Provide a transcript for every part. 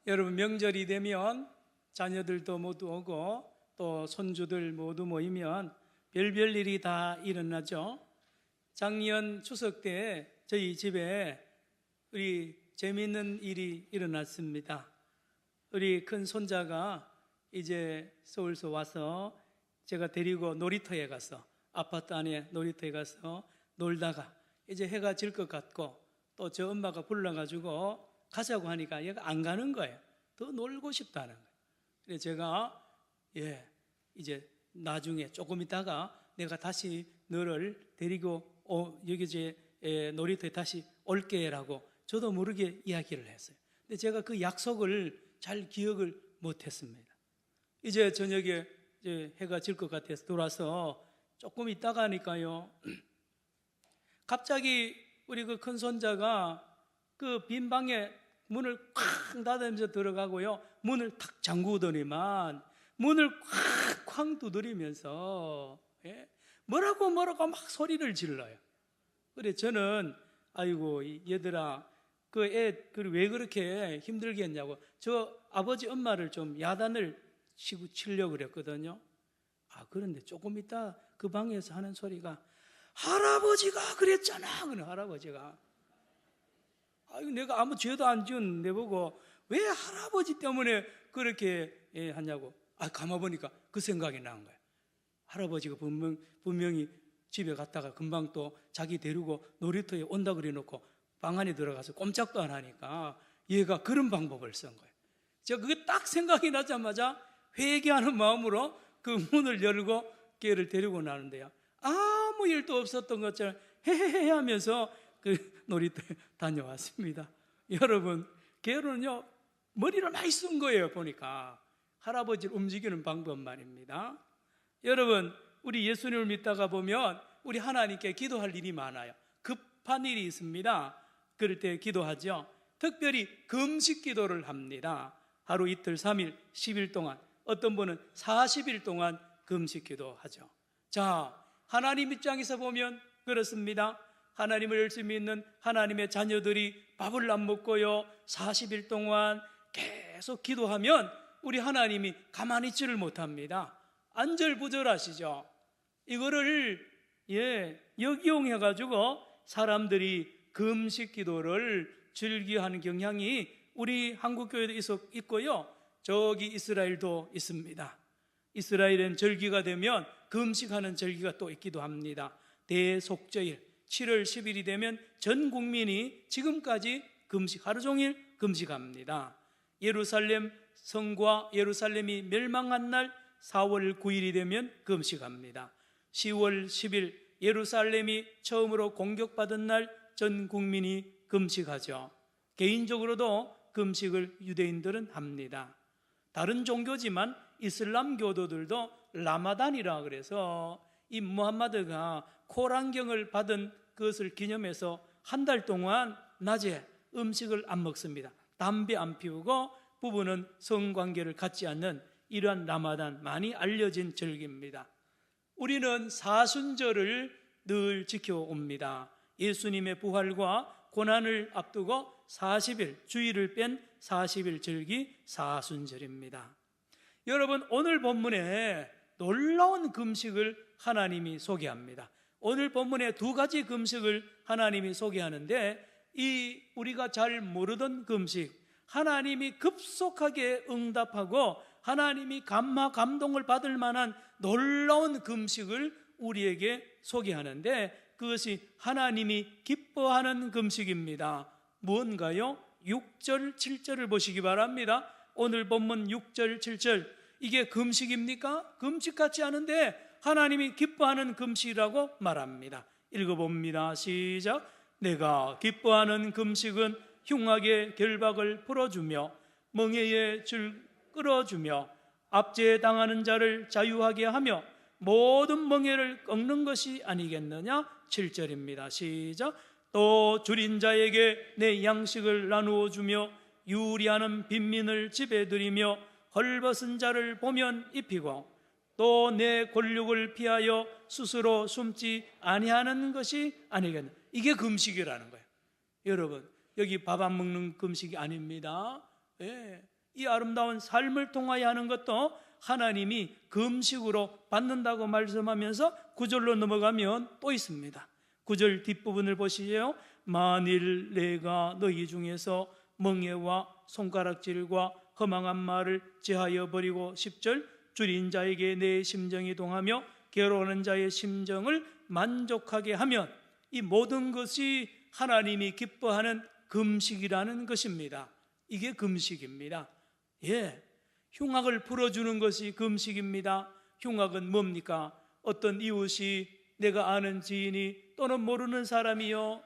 여러분, 명절이 되면 자녀들도 모두 오고 또 손주들 모두 모이면 별별 일이 다 일어나죠. 작년 추석 때 저희 집에 우리 재미있는 일이 일어났습니다. 우리 큰 손자가 이제 서울서 와서 제가 데리고 놀이터에 가서, 아파트 안에 놀이터에 가서 놀다가 이제 해가 질 것 같고 또 저 엄마가 불러가지고 가자고 하니까 얘가 안 가는 거예요. 더 놀고 싶다는 거예요. 그래서 제가 이제 나중에 조금 있다가 내가 다시 너를 데리고 여기 놀이터에 다시 올게라고 저도 모르게 이야기를 했어요. 근데 제가 그 약속을 잘 기억을 못했습니다. 이제 저녁에 이제 해가 질 것 같아서 돌아서 조금 있다가 하니까요, 갑자기 우리 그 큰 손자가 그 빈 방에 문을 쾅 닫으면서 들어가고요, 문을 탁 잠그더니만 문을 쾅쾅 두드리면서 뭐라고 막 소리를 질러요. 그래 저는 아이고 얘들아, 그 애 왜 그렇게 힘들게 했냐고, 저 아버지 엄마를 좀 야단을 치려고 그랬거든요. 그런데 조금 있다 그 방에서 하는 소리가, 할아버지가 그랬잖아. 그래 할아버지가. 내가 아무 죄도 안 지은 내보고 왜 할아버지 때문에 그렇게 하냐고. 가만 보니까 그 생각이 난 거야. 할아버지가 분명히 집에 갔다가 금방 또 자기 데리고 놀이터에 온다 그래 놓고 방 안에 들어가서 꼼짝도 안 하니까 얘가 그런 방법을 쓴 거예요. 제가 그게 딱 생각이 나자마자 회개하는 마음으로 그 문을 열고 걔를 데리고 나는데요, 아무 일도 없었던 것처럼 헤헤헤 하면서 그 놀이터에 다녀왔습니다. 여러분, 걔는요 머리를 많이 쓴 거예요. 보니까 할아버지를 움직이는 방법 말입니다. 여러분, 우리 예수님을 믿다가 보면 우리 하나님께 기도할 일이 많아요. 급한 일이 있습니다. 그럴 때 기도하죠. 특별히 금식 기도를 합니다. 하루 이틀 3일 10일 동안, 어떤 분은 40일 동안 금식 기도하죠. 자, 하나님 입장에서 보면 그렇습니다. 하나님을 열심히 믿는 하나님의 자녀들이 밥을 안 먹고요 40일 동안 계속 기도하면 우리 하나님이 가만히 있지를 못합니다. 안절부절하시죠. 이거를 역이용해가지고 사람들이 금식 기도를 즐겨하는 경향이 우리 한국교회도 있고요, 저기 이스라엘도 있습니다. 이스라엘은 절기가 되면 금식하는 절기가 또 있기도 합니다. 대속절일 7월 10일이 되면 전 국민이 지금까지 금식, 하루 종일 금식합니다. 예루살렘 성과 예루살렘이 멸망한 날 4월 9일이 되면 금식합니다. 10월 10일 예루살렘이 처음으로 공격받은 날 전 국민이 금식하죠. 개인적으로도 금식을 유대인들은 합니다. 다른 종교지만 이슬람교도들도 라마단이라 그래서 이 무함마드가 코란경을 받은 그것을 기념해서 한 달 동안 낮에 음식을 안 먹습니다. 담배 안 피우고 부부는 성관계를 갖지 않는 이러한 라마단, 많이 알려진 절기입니다. 우리는 사순절을 늘 지켜옵니다. 예수님의 부활과 고난을 앞두고 40일, 주일을 뺀 40일 절기 사순절입니다. 여러분, 오늘 본문에 놀라운 금식을 하나님이 소개합니다. 오늘 본문에 두 가지 금식을 하나님이 소개하는데, 이 우리가 잘 모르던 금식, 하나님이 급속하게 응답하고 하나님이 감화 감동을 받을 만한 놀라운 금식을 우리에게 소개하는데, 그것이 하나님이 기뻐하는 금식입니다. 무언가요? 6절, 7절을 보시기 바랍니다. 오늘 본문 6절, 7절, 이게 금식입니까? 금식 같지 않은데 하나님이 기뻐하는 금식이라고 말합니다. 읽어봅니다. 시작. 내가 기뻐하는 금식은 흉악의 결박을 풀어주며 멍에의 줄 끌어주며 압제당하는 자를 자유하게 하며 모든 멍에를 꺾는 것이 아니겠느냐? 7절입니다. 시작. 또 줄인 자에게 내 양식을 나누어 주며 유리하는 빈민을 집에 들이며 헐벗은 자를 보면 입히고 또 내 권력을 피하여 스스로 숨지 아니하는 것이 아니겠느냐? 이게 금식이라는 거예요. 여러분, 여기 밥 안 먹는 금식이 아닙니다. 이 아름다운 삶을 통하여 하는 것도 하나님이 금식으로 받는다고 말씀하면서 9절로 넘어가면 또 있습니다. 9절 뒷부분을 보시죠. 만일 내가 너희 중에서 멍에와 손가락질과 허망한 말을 제하여 버리고 10절 줄인 자에게 내 심정이 동하며 괴로워하는 자의 심정을 만족하게 하면, 이 모든 것이 하나님이 기뻐하는 금식이라는 것입니다. 이게 금식입니다. 흉악을 풀어주는 것이 금식입니다. 흉악은 뭡니까? 어떤 이웃이, 내가 아는 지인이 또는 모르는 사람이요,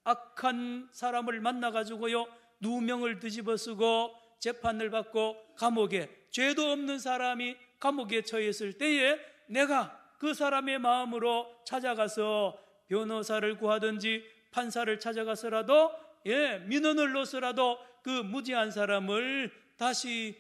악한 사람을 만나가지고요 누명을 뒤집어 쓰고 재판을 받고 감옥에, 죄도 없는 사람이 감옥에 처했을 때에 내가 그 사람의 마음으로 찾아가서 변호사를 구하든지 판사를 찾아가서라도 민원을 넣어서라도 그 무지한 사람을 다시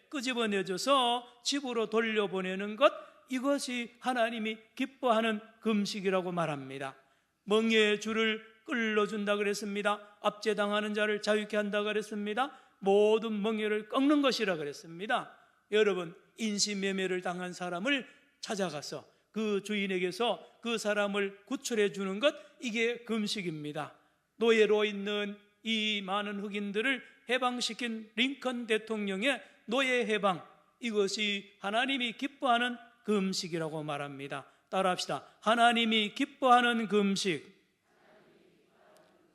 끄집어내줘서 집으로 돌려보내는 것, 이것이 하나님이 기뻐하는 금식이라고 말합니다. 멍에의 줄을 끌어준다 그랬습니다. 압제당하는 자를 자유케 한다 그랬습니다. 모든 멍에를 꺾는 것이라 그랬습니다. 여러분, 인신매매를 당한 사람을 찾아가서 그 주인에게서 그 사람을 구출해 주는 것, 이게 금식입니다. 노예로 있는 이 많은 흑인들을 해방시킨 링컨 대통령의 노예 해방, 이것이 하나님이 기뻐하는 금식이라고 말합니다. 따라합시다. 하나님이 기뻐하는 금식,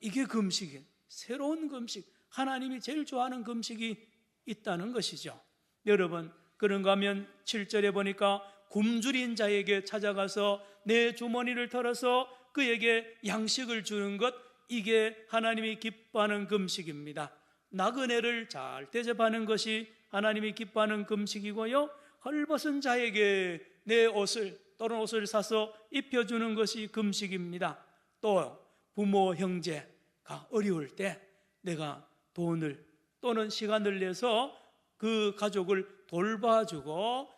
이게 금식이에요. 새로운 금식, 하나님이 제일 좋아하는 금식이 있다는 것이죠. 여러분, 그런가 하면 7절에 보니까 굶주린 자에게 찾아가서 내 주머니를 털어서 그에게 양식을 주는 것, 이게 하나님이 기뻐하는 금식입니다. 나그네를 잘 대접하는 것이 하나님이 기뻐하는 금식이고요, 헐벗은 자에게 내 옷을 또는 옷을 사서 입혀주는 것이 금식입니다. 또 부모 형제가 어려울 때 내가 돈을 또는 시간을 내서 그 가족을 돌봐주고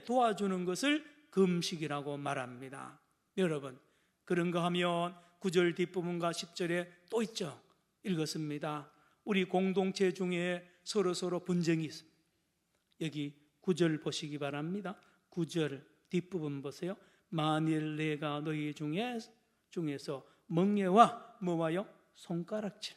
도와주는 것을 금식이라고 말합니다. 여러분, 그런가 하면 9절 뒷부분과 10절에 또 있죠. 읽었습니다. 우리 공동체 중에 서로 분쟁이 있습니다. 여기 9절 보시기 바랍니다. 9절 뒷부분 보세요. 만일 내가 너희 중에서 멍에와 뭐와요? 손가락질.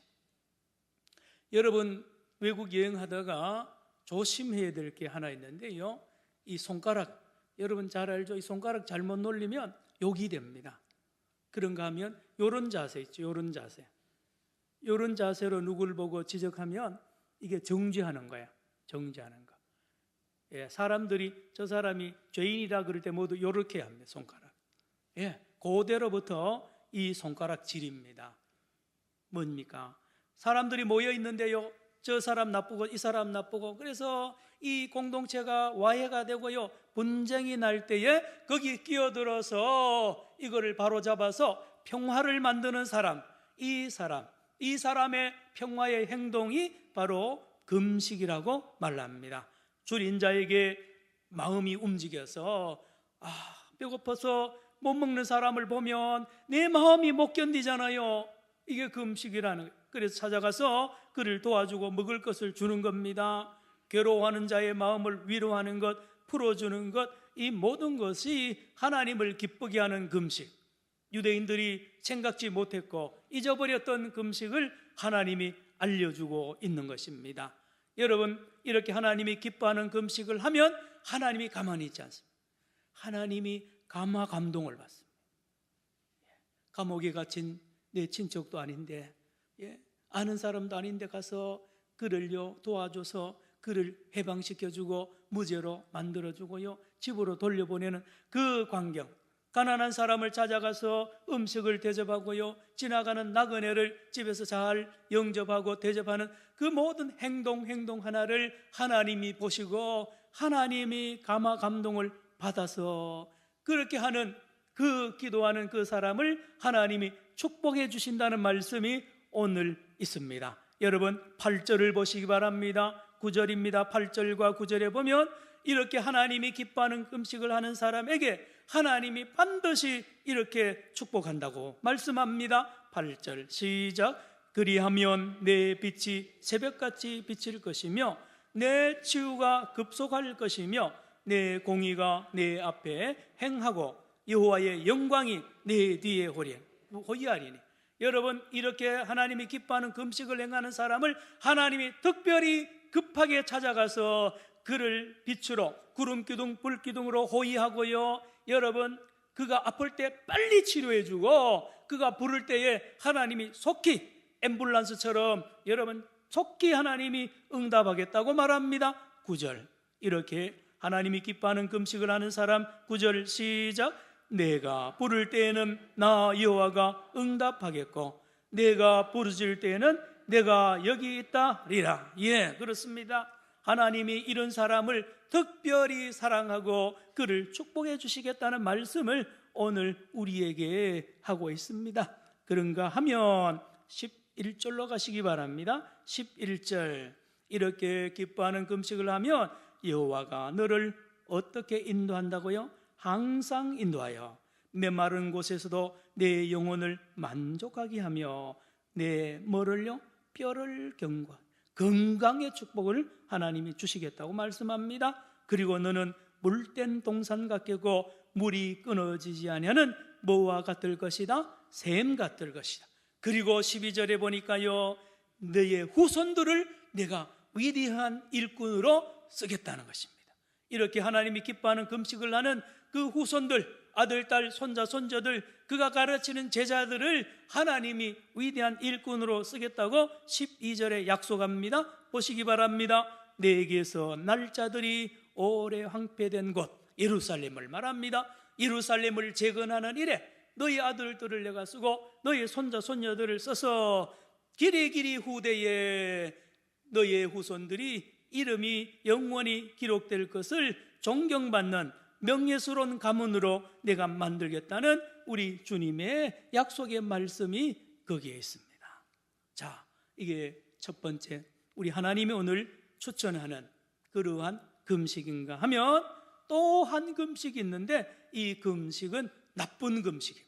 여러분, 외국 여행하다가 조심해야 될 게 하나 있는데요, 이 손가락, 여러분 잘 알죠? 이 손가락 잘못 놀리면 욕이 됩니다. 그런가 하면 요런 자세 있죠. 요런 자세, 요런 자세로 누굴 보고 지적하면 이게 정죄하는 거야. 정죄하는 거. 사람들이 저 사람이 죄인이라 그럴 때 모두 요렇게 합니다. 손가락. 그대로부터 이 손가락질입니다. 뭡니까? 사람들이 모여 있는데요, 저 사람 나쁘고 이 사람 나쁘고, 그래서 이 공동체가 와해가 되고요, 분쟁이 날 때에 거기 끼어들어서 이거를 바로잡아서 평화를 만드는 사람, 이 사람의 평화의 행동이 바로 금식이라고 말합니다. 줄인 자에게 마음이 움직여서 배고파서 못 먹는 사람을 보면 내 마음이 못 견디잖아요. 이게 금식이라는 거예요. 그래서 찾아가서 그를 도와주고 먹을 것을 주는 겁니다. 괴로워하는 자의 마음을 위로하는 것, 풀어주는 것, 이 모든 것이 하나님을 기쁘게 하는 금식. 유대인들이 생각지 못했고 잊어버렸던 금식을 하나님이 알려주고 있는 것입니다. 여러분, 이렇게 하나님이 기뻐하는 금식을 하면 하나님이 가만히 있지 않습니다. 하나님이 감화 감동을 받습니다. 감옥에 갇힌 내 친척도 아닌데, 아는 사람도 아닌데 가서 그를요 도와줘서 그를 해방시켜주고 무죄로 만들어주고요 집으로 돌려보내는 그 광경, 가난한 사람을 찾아가서 음식을 대접하고요 지나가는 나그네를 집에서 잘 영접하고 대접하는 그 모든 행동 하나를 하나님이 보시고 하나님이 감화 감동을 받아서 그렇게 하는, 그 기도하는 그 사람을 하나님이 축복해 주신다는 말씀이 오늘 있습니다. 여러분, 8절을 보시기 바랍니다. 9절입니다. 8절과 9절에 보면 이렇게 하나님이 기뻐하는 금식을 하는 사람에게 하나님이 반드시 이렇게 축복한다고 말씀합니다. 8절 시작. 그리하면 내 빛이 새벽같이 비칠 것이며 내 치유가 급속할 것이며 내 공의가 내 앞에 행하고 여호와의 영광이 내 뒤에 호위하리니. 여러분, 이렇게 하나님이 기뻐하는 금식을 행하는 사람을 하나님이 특별히 급하게 찾아가서 그를 빛으로 구름기둥 불기둥으로 호위하고요, 여러분, 그가 아플 때 빨리 치료해주고 그가 부를 때에 하나님이 속히 앰뷸런스처럼 여러분 속히 하나님이 응답하겠다고 말합니다. 9절, 이렇게 하나님이 기뻐하는 금식을 하는 사람, 9절 시작. 내가 부를 때에는 나 여호와가 응답하겠고 내가 부르짖을 때에는 내가 여기 있다리라. 예, 그렇습니다. 하나님이 이런 사람을 특별히 사랑하고 그를 축복해 주시겠다는 말씀을 오늘 우리에게 하고 있습니다. 그런가 하면 11절로 가시기 바랍니다. 11절, 이렇게 기뻐하는 금식을 하면 여호와가 너를 어떻게 인도한다고요? 항상 인도하여 메마른 곳에서도 내 영혼을 만족하게 하며 내 뭐를요? 뼈를 경과 건강의 축복을 하나님이 주시겠다고 말씀합니다. 그리고 너는 물된 동산 같겠고 물이 끊어지지 아니하는 뭐와 같을 것이다? 샘 같을 것이다. 그리고 12절에 보니까요, 너의 후손들을 내가 위대한 일꾼으로 쓰겠다는 것입니다. 이렇게 하나님이 기뻐하는 금식을 하는 그 후손들, 아들, 딸, 손자, 손자들, 그가 가르치는 제자들을 하나님이 위대한 일꾼으로 쓰겠다고 12절에 약속합니다. 보시기 바랍니다. 내게서 날짜들이 오래 황폐된 곳 예루살렘을 말합니다. 예루살렘을 재건하는 일에 너희 아들들을 내가 쓰고 너희 손자, 손녀들을 써서 길이 후대에 너희의 후손들이 이름이 영원히 기록될 것을 존경받는 명예스러운 가문으로 내가 만들겠다는 우리 주님의 약속의 말씀이 거기에 있습니다. 자, 이게 첫 번째 우리 하나님이 오늘 추천하는 그러한 금식인가 하면 또 한 금식이 있는데 이 금식은 나쁜 금식입니다.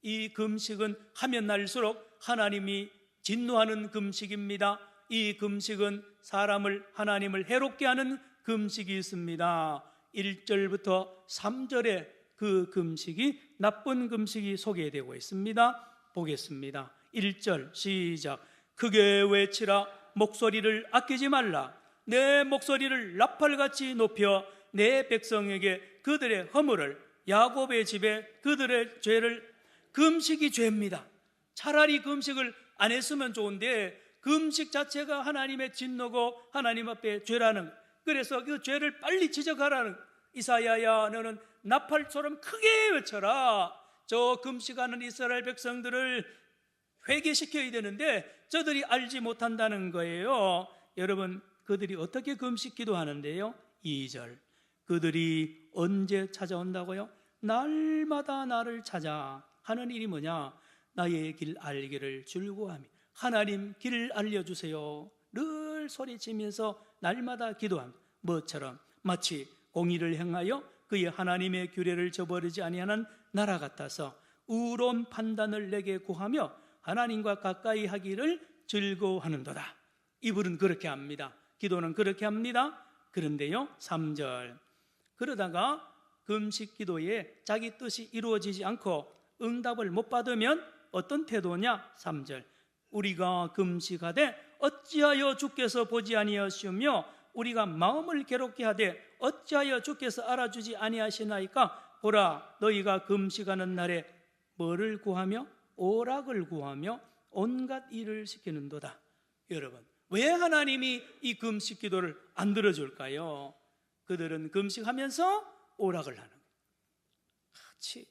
이 금식은 하면 날수록 하나님이 진노하는 금식입니다. 이 금식은 사람을, 하나님을 해롭게 하는 금식이 있습니다. 1절부터 3절에 그 금식이, 나쁜 금식이 소개되고 있습니다. 보겠습니다. 1절 시작. 크게 외치라. 목소리를 아끼지 말라. 내 목소리를 나팔같이 높여 내 백성에게 그들의 허물을, 야곱의 집에 그들의 죄를. 금식이 죄입니다. 차라리 금식을 안 했으면 좋은데 금식 자체가 하나님의 진노고 하나님 앞에 죄라는, 그래서 그 죄를 빨리 지적하라는. 이사야야, 너는 나팔처럼 크게 외쳐라. 저 금식하는 이스라엘 백성들을 회개시켜야 되는데 저들이 알지 못한다는 거예요. 여러분, 그들이 어떻게 금식 기도하는데요? 2절, 그들이 언제 찾아온다고요? 날마다 나를 찾아. 하는 일이 뭐냐? 나의 길 알기를 즐거워하며 하나님 길을 알려주세요. 늘 소리치면서 날마다 기도합니다. 뭐처럼? 마치 공의를 행하여 그의 하나님의 규례를 저버리지 아니하는 나라 같아서 의로운 판단을 내게 구하며 하나님과 가까이 하기를 즐거워하는도다. 이분은 그렇게 합니다. 기도는 그렇게 합니다. 그런데요, 3절, 그러다가 금식 기도에 자기 뜻이 이루어지지 않고 응답을 못 받으면 어떤 태도냐? 3절, 우리가 금식하되 어찌하여 주께서 보지 아니하시며 우리가 마음을 괴롭게 하되 어찌하여 주께서 알아주지 아니하시나이까? 보라, 너희가 금식하는 날에 뭐를 구하며? 오락을 구하며 온갖 일을 시키는도다. 여러분, 왜 하나님이 이 금식 기도를 안 들어줄까요? 그들은 금식하면서 오락을 하는 거예요. 같이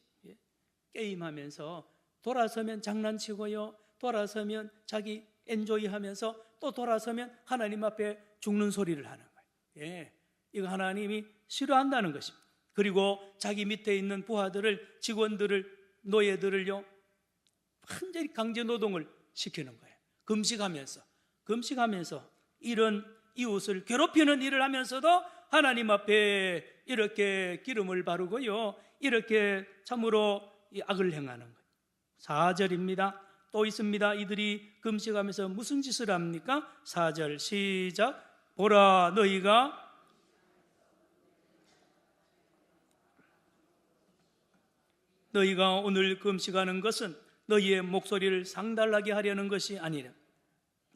게임하면서 돌아서면 장난치고요, 돌아서면 자기 엔조이하면서 또 돌아서면 하나님 앞에 죽는 소리를 하는 거예요. 예, 이거 하나님이 싫어한다는 것입니다. 그리고 자기 밑에 있는 부하들을, 직원들을, 노예들을요 완전히 강제 노동을 시키는 거예요. 금식하면서 이런 이웃을 괴롭히는 일을 하면서도 하나님 앞에 이렇게 기름을 바르고요, 이렇게 참으로 이 악을 행하는 거예요. 4절입니다. 또 있습니다. 이들이 금식하면서 무슨 짓을 합니까? 4절 시작. 보라, 너희가 오늘 금식하는 것은 너희의 목소리를 상달하게 하려는 것이 아니라,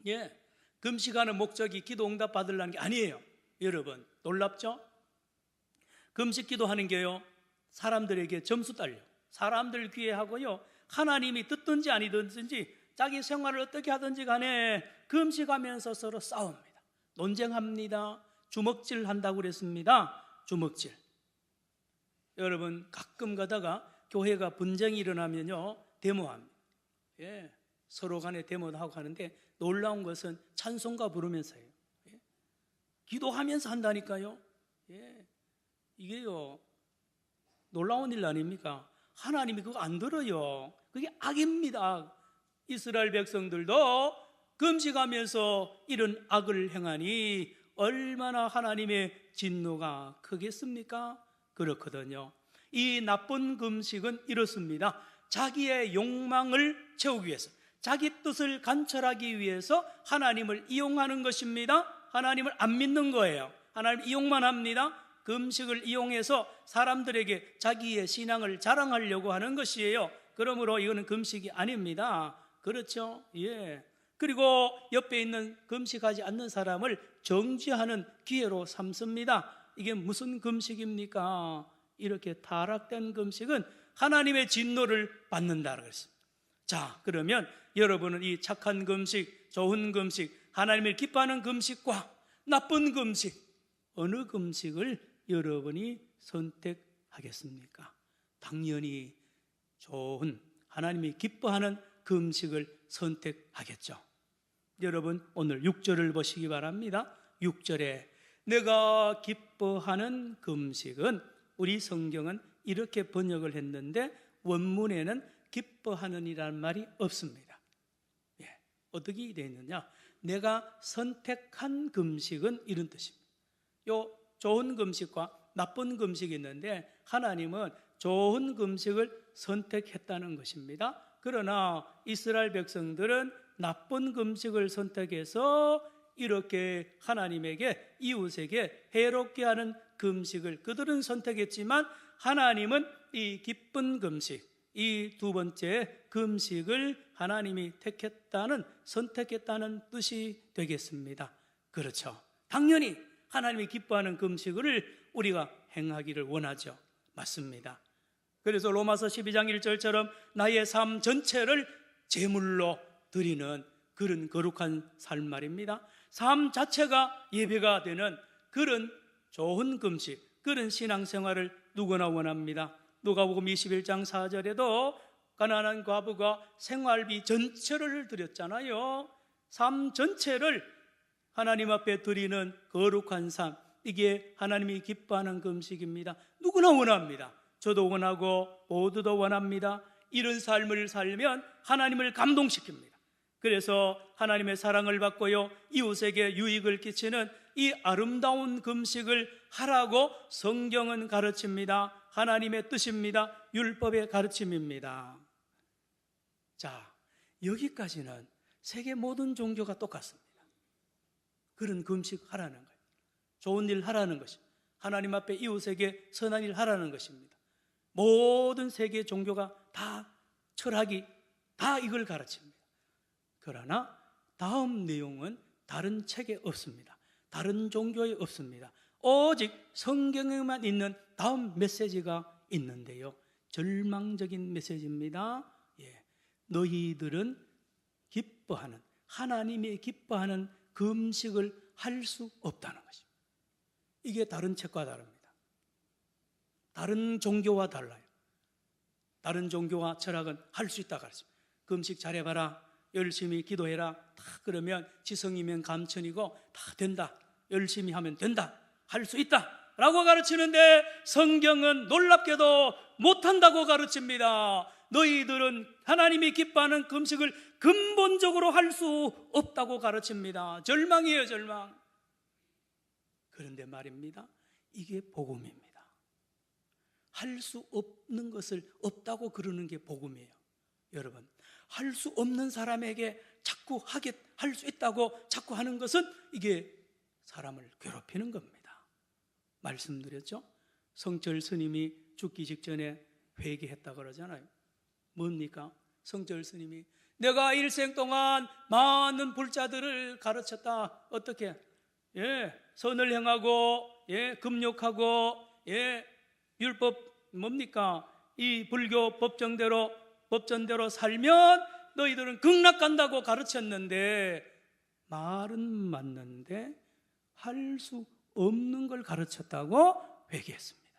예, 금식하는 목적이 기도 응답 받으려는 게 아니에요. 여러분 놀랍죠? 금식 기도하는 게요, 사람들에게 점수 딸려, 사람들 귀에 하고요, 하나님이 듣든지 아니든지 자기 생활을 어떻게 하든지 간에 금식하면서 서로 싸웁니다. 논쟁합니다. 주먹질 한다고 그랬습니다. 주먹질. 여러분 가끔 가다가 교회가 분쟁이 일어나면요, 데모합니다. 예, 서로 간에 데모도 하고 하는데 놀라운 것은 찬송가 부르면서요, 예, 기도하면서 한다니까요. 예, 이게요 놀라운 일 아닙니까? 하나님이 그거 안 들어요. 그게 악입니다. 이스라엘 백성들도 금식하면서 이런 악을 행하니 얼마나 하나님의 진노가 크겠습니까? 그렇거든요. 이 나쁜 금식은 이렇습니다. 자기의 욕망을 채우기 위해서, 자기 뜻을 관철하기 위해서 하나님을 이용하는 것입니다. 하나님을 안 믿는 거예요. 하나님 이용만 합니다. 금식을 이용해서 사람들에게 자기의 신앙을 자랑하려고 하는 것이에요. 그러므로 이거는 금식이 아닙니다. 그렇죠? 예. 그리고 옆에 있는 금식하지 않는 사람을 정죄하는 기회로 삼습니다. 이게 무슨 금식입니까? 이렇게 타락된 금식은 하나님의 진노를 받는다고 했습니다. 자, 그러면 여러분은 이 착한 금식, 좋은 금식, 하나님을 기뻐하는 금식과 나쁜 금식, 어느 금식을 여러분이 선택하겠습니까? 당연히 좋은, 하나님이 기뻐하는 금식을 선택하겠죠. 여러분 오늘 6절을 보시기 바랍니다. 6절에 내가 기뻐하는 금식은, 우리 성경은 이렇게 번역을 했는데 원문에는 기뻐하는 이라는 말이 없습니다. 예, 어떻게 되어 있느냐? 내가 선택한 금식은 이런 뜻입니다. 요 좋은 금식과 나쁜 금식이 있는데 하나님은 좋은 금식을 선택했다는 것입니다. 그러나 이스라엘 백성들은 나쁜 금식을 선택해서 이렇게 하나님에게, 이웃에게 해롭게 하는 금식을 그들은 선택했지만 하나님은 이 기쁜 금식, 이 두 번째 금식을 하나님이 택했다는, 선택했다는 뜻이 되겠습니다. 그렇죠. 당연히 하나님이 기뻐하는 금식을 우리가 행하기를 원하죠. 맞습니다. 그래서 로마서 12장 1절처럼 나의 삶 전체를 제물로 드리는 그런 거룩한 삶 말입니다. 삶 자체가 예배가 되는 그런 좋은 금식, 그런 신앙생활을 누구나 원합니다. 누가복음 21장 4절에도 가난한 과부가 생활비 전체를 드렸잖아요. 삶 전체를 하나님 앞에 드리는 거룩한 삶, 이게 하나님이 기뻐하는 금식입니다. 누구나 원합니다. 저도 원하고 모두도 원합니다. 이런 삶을 살면 하나님을 감동시킵니다. 그래서 하나님의 사랑을 받고요, 이웃에게 유익을 끼치는 이 아름다운 금식을 하라고 성경은 가르칩니다. 하나님의 뜻입니다. 율법의 가르침입니다. 자, 여기까지는 세계 모든 종교가 똑같습니다. 그런 금식 하라는 거예요. 좋은 일 하라는 것입니다. 하나님 앞에 이웃에게 선한 일 하라는 것입니다. 모든 세계 종교가 다, 철학이 다 이걸 가르칩니다. 그러나 다음 내용은 다른 책에 없습니다. 다른 종교에 없습니다. 오직 성경에만 있는 다음 메시지가 있는데요, 절망적인 메시지입니다. 예, 너희들은 기뻐하는, 하나님이 기뻐하는 금식을 할 수 없다는 것입니다. 이게 다른 책과 다릅니다. 다른 종교와 달라요. 다른 종교와 철학은 할 수 있다고 가르칩니다. 금식 잘해봐라, 열심히 기도해라, 다 그러면 지성이면 감천이고 다 된다, 열심히 하면 된다, 할 수 있다 라고 가르치는데 성경은 놀랍게도 못한다고 가르칩니다. 너희들은 하나님이 기뻐하는 금식을 근본적으로 할 수 없다고 가르칩니다. 절망이에요, 절망. 그런데 말입니다, 이게 복음입니다. 할 수 없는 것을 없다고 그러는 게 복음이에요. 여러분, 할 수 없는 사람에게 자꾸 할 수 있다고 자꾸 하는 것은 이게 사람을 괴롭히는 겁니다. 말씀드렸죠? 성철 스님이 죽기 직전에 회개했다 그러잖아요. 뭡니까? 성철 스님이 내가 일생 동안 많은 불자들을 가르쳤다. 어떻게? 선을 행하고, 금욕하고, 율법 뭡니까? 이 불교 법전대로 살면 너희들은 극락 간다고 가르쳤는데, 말은 맞는데 할 수 없는 걸 가르쳤다고 회개했습니다.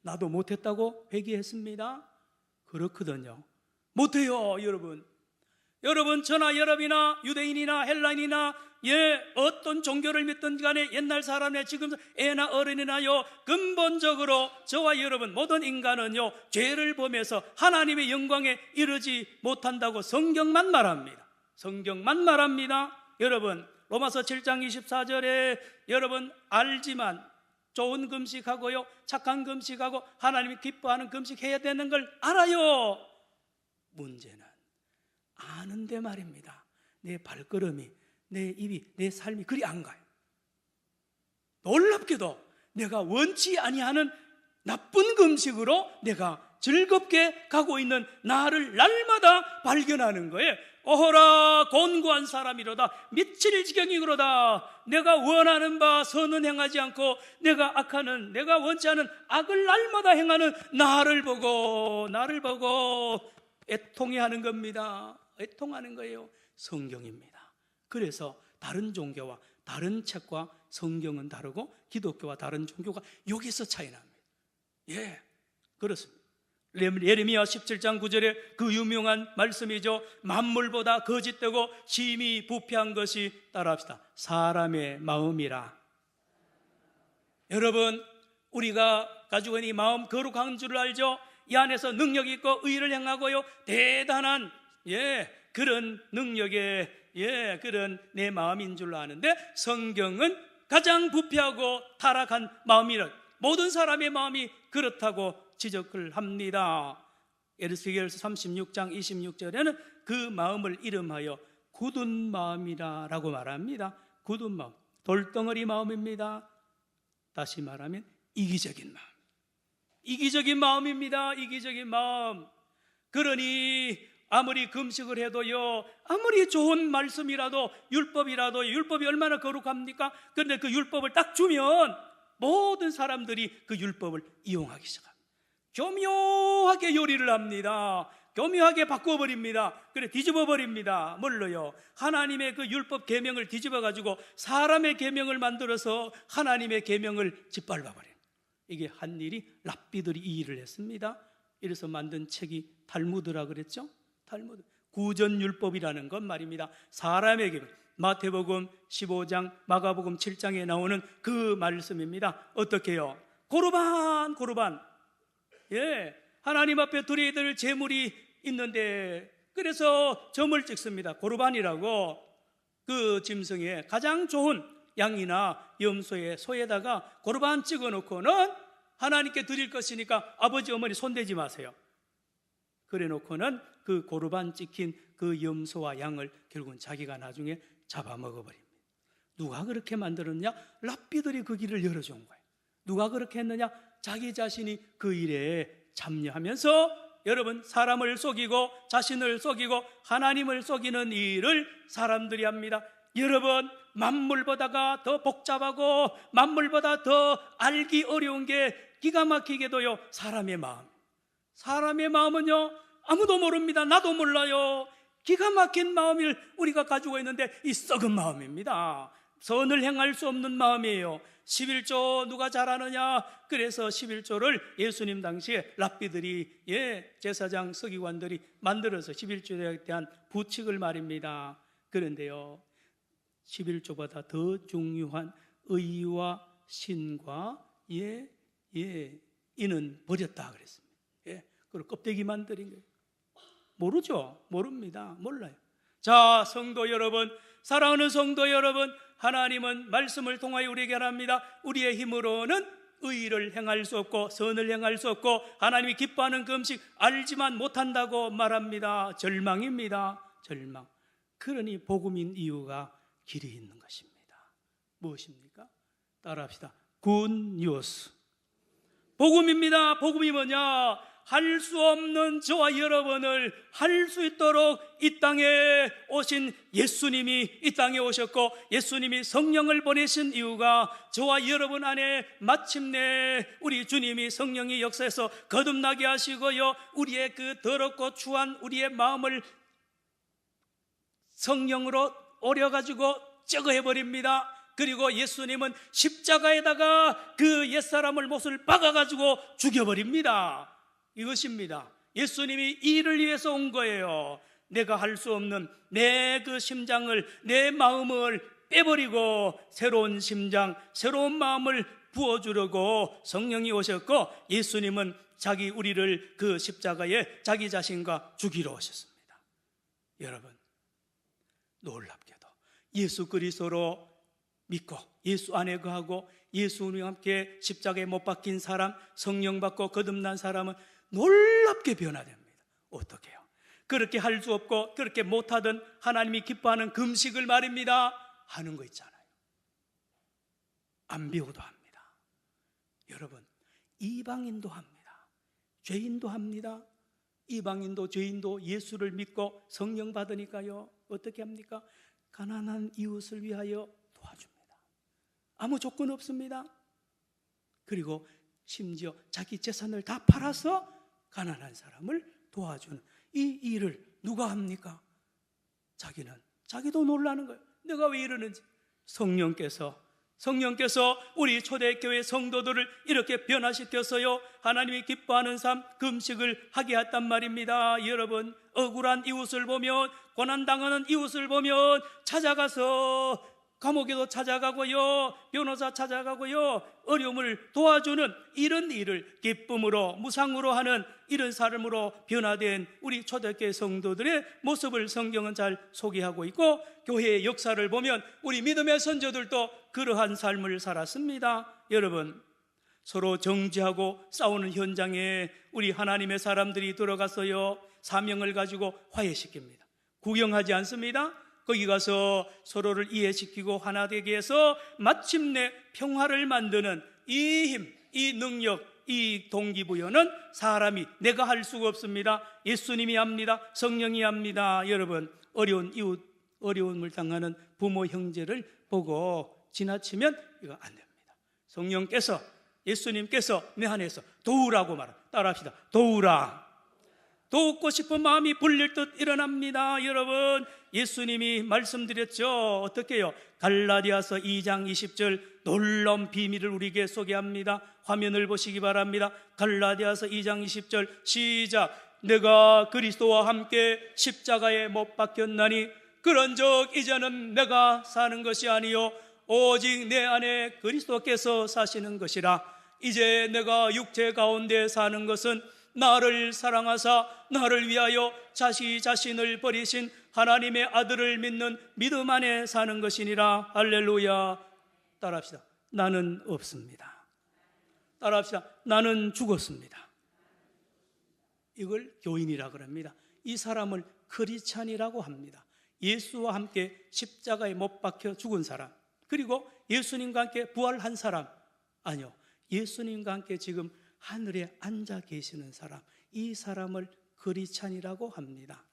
나도 못했다고 회개했습니다. 그렇거든요. 못해요, 여러분. 여러분, 저나 여러분이나 유대인이나 헬라인이나 어떤 종교를 믿든 간에 옛날 사람이나 지금 애나 어른이나요, 근본적으로 저와 여러분 모든 인간은요 죄를 범해서 하나님의 영광에 이르지 못한다고 성경만 말합니다. 성경만 말합니다. 여러분, 로마서 7장 24절에 여러분 알지만 좋은 금식하고요, 착한 금식하고 하나님이 기뻐하는 금식해야 되는 걸 알아요. 문제는 아는데 말입니다. 내 발걸음이, 내 입이, 내 삶이 그리 안 가요. 놀랍게도 내가 원치 아니하는 나쁜 금식으로 내가 즐겁게 가고 있는 나를 날마다 발견하는 거예요. 어허라 곤고한 사람이로다, 미칠 지경이로다. 내가 원하는 바 선은 행하지 않고 내가 악하는, 내가 원치 않은 악을 날마다 행하는 나를 보고 애통해하는 겁니다. 애통하는 거예요. 성경입니다. 그래서 다른 종교와 다른 책과 성경은 다르고 기독교와 다른 종교가 여기서 차이 납니다. 그렇습니다. 예레미야 17장 9절에 그 유명한 말씀이죠. 만물보다 거짓되고 심히 부패한 것이, 따라합시다, 사람의 마음이라. 여러분, 우리가 가지고 있는 이 마음 거룩한 줄 알죠? 이 안에서 능력이 있고 의를 행하고요, 대단한 그런 능력의 그런 내 마음인 줄 아는데, 성경은 가장 부패하고 타락한 마음이라, 모든 사람의 마음이 그렇다고 지적을 합니다. 에스겔서 36장 26절에는 그 마음을 이름하여 굳은 마음이라고 말합니다. 굳은 마음, 돌덩어리 마음입니다. 다시 말하면 이기적인 마음, 이기적인 마음입니다. 이기적인 마음. 그러니 아무리 금식을 해도요, 아무리 좋은 말씀이라도, 율법이라도, 율법이 얼마나 거룩합니까? 그런데 그 율법을 딱 주면 모든 사람들이 그 율법을 이용하기 시작합니다. 교묘하게 요리를 합니다. 교묘하게 바꿔버립니다. 그래 뒤집어버립니다. 뭘로요? 하나님의 그 율법 계명을 뒤집어가지고 사람의 계명을 만들어서 하나님의 계명을 짓밟아버려요. 이게 한 일이 랍비들이 이 일을 했습니다. 이래서 만든 책이 탈무드라 그랬죠. 탈무드, 구전율법이라는 건 말입니다. 사람의 계명, 마태복음 15장, 마가복음 7장에 나오는 그 말씀입니다. 어떻게 해요? 고르반. 하나님 앞에 드려야 될 제물이 있는데, 그래서 점을 찍습니다. 고르반이라고. 그 짐승에 가장 좋은 양이나 염소의 소에다가 고르반 찍어놓고는 하나님께 드릴 것이니까 아버지 어머니 손대지 마세요. 그래 놓고는 그 고르반 찍힌 그 염소와 양을 결국은 자기가 나중에 잡아먹어버립니다. 누가 그렇게 만들었냐? 랍비들이 그 길을 열어준 거예요. 누가 그렇게 했느냐? 자기 자신이 그 일에 참여하면서, 여러분, 사람을 속이고 자신을 속이고 하나님을 속이는 일을 사람들이 합니다. 여러분, 만물보다가 더 복잡하고 만물보다 더 알기 어려운 게 기가 막히게도요, 사람의 마음. 사람의 마음은요, 아무도 모릅니다. 나도 몰라요. 기가 막힌 마음을 우리가 가지고 있는데, 이 썩은 마음입니다. 선을 행할 수 없는 마음이에요. 11조 누가 잘하느냐? 그래서 11조를 예수님 당시에 랍비들이, 제사장 서기관들이 만들어서 11조에 대한 부칙을 말입니다. 그런데요, 11조보다 더 중요한 의와 신과 이는 버렸다 그랬습니다. 그걸 껍데기 만들인 거예요. 모르죠? 모릅니다. 몰라요. 자, 성도 여러분, 사랑하는 성도 여러분, 하나님은 말씀을 통하여 우리에게 합니다. 우리의 힘으로는 의를 행할 수 없고 선을 행할 수 없고 하나님이 기뻐하는 그 음식 알지만 못한다고 말합니다. 절망입니다. 절망. 그러니 복음인 이유가 길이 있는 것입니다. 무엇입니까? 따라합시다. 굿뉴스. 복음입니다. 복음이 뭐냐? 할 수 없는 저와 여러분을 할 수 있도록 이 땅에 오신 예수님이 이 땅에 오셨고, 예수님이 성령을 보내신 이유가 저와 여러분 안에 마침내 우리 주님이 성령의 역사에서 거듭나게 하시고요, 우리의 그 더럽고 추한 우리의 마음을 성령으로 오려가지고 제거해버립니다. 그리고 예수님은 십자가에다가 그 옛사람을 못을 박아가지고 죽여버립니다. 이것입니다. 예수님이 이를 위해서 온 거예요. 내가 할 수 없는 내 그 심장을, 내 마음을 빼버리고 새로운 심장, 새로운 마음을 부어주려고 성령이 오셨고, 예수님은 우리를 그 십자가에 자기 자신과 죽이러 오셨습니다. 여러분, 놀랍게도 예수 그리스도로 믿고 예수 안에 거하고 예수님과 함께 십자가에 못 박힌 사람, 성령 받고 거듭난 사람은 놀랍게 변화됩니다. 어떻게 해요? 그렇게 할 수 없고 그렇게 못하던 하나님이 기뻐하는 금식을 말입니다 하는 거 있잖아요. 안 배워도 합니다. 여러분, 이방인도 합니다. 죄인도 합니다. 이방인도 죄인도 예수를 믿고 성령 받으니까요, 어떻게 합니까? 가난한 이웃을 위하여 도와줍니다. 아무 조건 없습니다. 그리고 심지어 자기 재산을 다 팔아서 가난한 사람을 도와주는 이 일을 누가 합니까? 자기도 놀라는 거예요. 내가 왜 이러는지. 성령께서 우리 초대교회 성도들을 이렇게 변화시켜서요, 하나님이 기뻐하는 삶, 금식을 하게 했단 말입니다. 여러분, 억울한 이웃을 보면, 고난당하는 이웃을 보면 찾아가서 감옥에도 찾아가고요, 변호사 찾아가고요, 어려움을 도와주는 이런 일을 기쁨으로, 무상으로 하는 이런 사람으로 변화된 우리 초대교회 성도들의 모습을 성경은 잘 소개하고 있고, 교회의 역사를 보면 우리 믿음의 선조들도 그러한 삶을 살았습니다. 여러분, 서로 정죄하고 싸우는 현장에 우리 하나님의 사람들이 들어가서요, 사명을 가지고 화해시킵니다. 구경하지 않습니다. 거기 가서 서로를 이해시키고 하나 되게 해서 마침내 평화를 만드는 이 힘, 이 능력, 이 동기부여는 사람이, 내가 할 수가 없습니다. 예수님이 합니다. 성령이 합니다. 여러분, 어려운 이웃, 어려움을 당하는 부모, 형제를 보고 지나치면 이거 안 됩니다. 성령께서, 예수님께서 내 안에서 도우라고 말합니다. 따라합시다. 도우라. 돕고 싶은 마음이 불릴 듯 일어납니다. 여러분, 예수님이 말씀드렸죠. 어떻게 해요? 갈라디아서 2장 20절 놀라운 비밀을 우리에게 소개합니다. 화면을 보시기 바랍니다. 갈라디아서 2장 20절 시작. 내가 그리스도와 함께 십자가에 못 박혔나니 그런즉 이제는 내가 사는 것이 아니요 오직 내 안에 그리스도께서 사시는 것이라. 이제 내가 육체 가운데 사는 것은 나를 사랑하사 나를 위하여 자신을 버리신 하나님의 아들을 믿는 믿음 안에 사는 것이니라. 할렐루야. 따라합시다. 나는 없습니다. 따라합시다. 나는 죽었습니다. 이걸 교인이라 그럽니다. 이 사람을 크리스찬이라고 합니다. 예수와 함께 십자가에 못 박혀 죽은 사람, 그리고 예수님과 함께 부활한 사람, 아니요, 예수님과 함께 지금 하늘에 앉아 계시는 사람, 이 사람을 크리스찬이라고 합니다.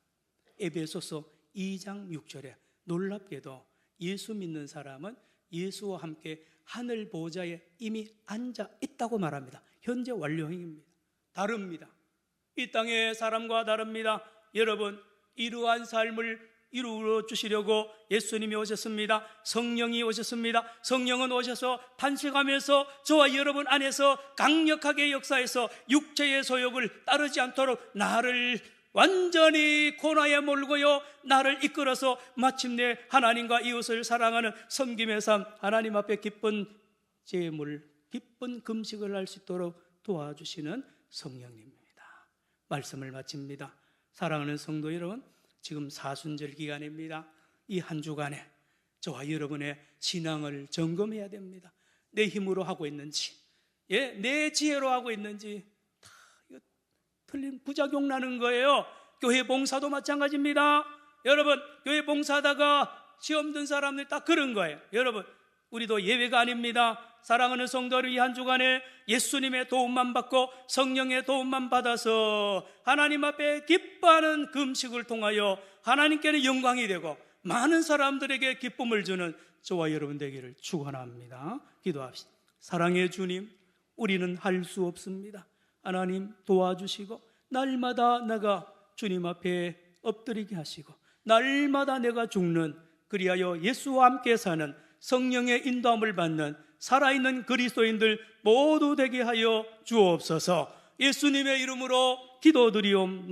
에베소서 2장 6절에 놀랍게도 예수 믿는 사람은 예수와 함께 하늘 보좌에 이미 앉아 있다고 말합니다. 현재 완료형입니다. 다릅니다. 이 땅의 사람과 다릅니다. 여러분, 이러한 삶을 이루어 주시려고 예수님이 오셨습니다. 성령이 오셨습니다. 성령은 오셔서 탄식하면서 저와 여러분 안에서 강력하게 역사해서 육체의 소욕을 따르지 않도록 나를 완전히 고난에 몰고요, 나를 이끌어서 마침내 하나님과 이웃을 사랑하는 섬김의 삶, 하나님 앞에 기쁜 제물, 기쁜 금식을 할 수 있도록 도와주시는 성령님입니다. 말씀을 마칩니다. 사랑하는 성도 여러분, 지금 사순절 기간입니다. 이 한 주간에 저와 여러분의 신앙을 점검해야 됩니다. 내 힘으로 하고 있는지, 내 지혜로 하고 있는지 다 이거 틀린 부작용 나는 거예요. 교회 봉사도 마찬가지입니다. 여러분, 교회 봉사하다가 시험 든 사람들이 딱 그런 거예요. 여러분, 우리도 예외가 아닙니다. 사랑하는 성도들, 이 한 주간에 예수님의 도움만 받고 성령의 도움만 받아서 하나님 앞에 기뻐하는 금식을 통하여 하나님께는 영광이 되고 많은 사람들에게 기쁨을 주는 저와 여러분 되기를 축원합니다. 기도합시다. 사랑의 주님, 우리는 할 수 없습니다. 하나님 도와주시고 날마다 내가 주님 앞에 엎드리게 하시고 날마다 내가 죽는, 그리하여 예수와 함께 사는, 성령의 인도함을 받는 살아있는 그리스도인들 모두 되게 하여 주옵소서. 예수님의 이름으로 기도드리옵나이다.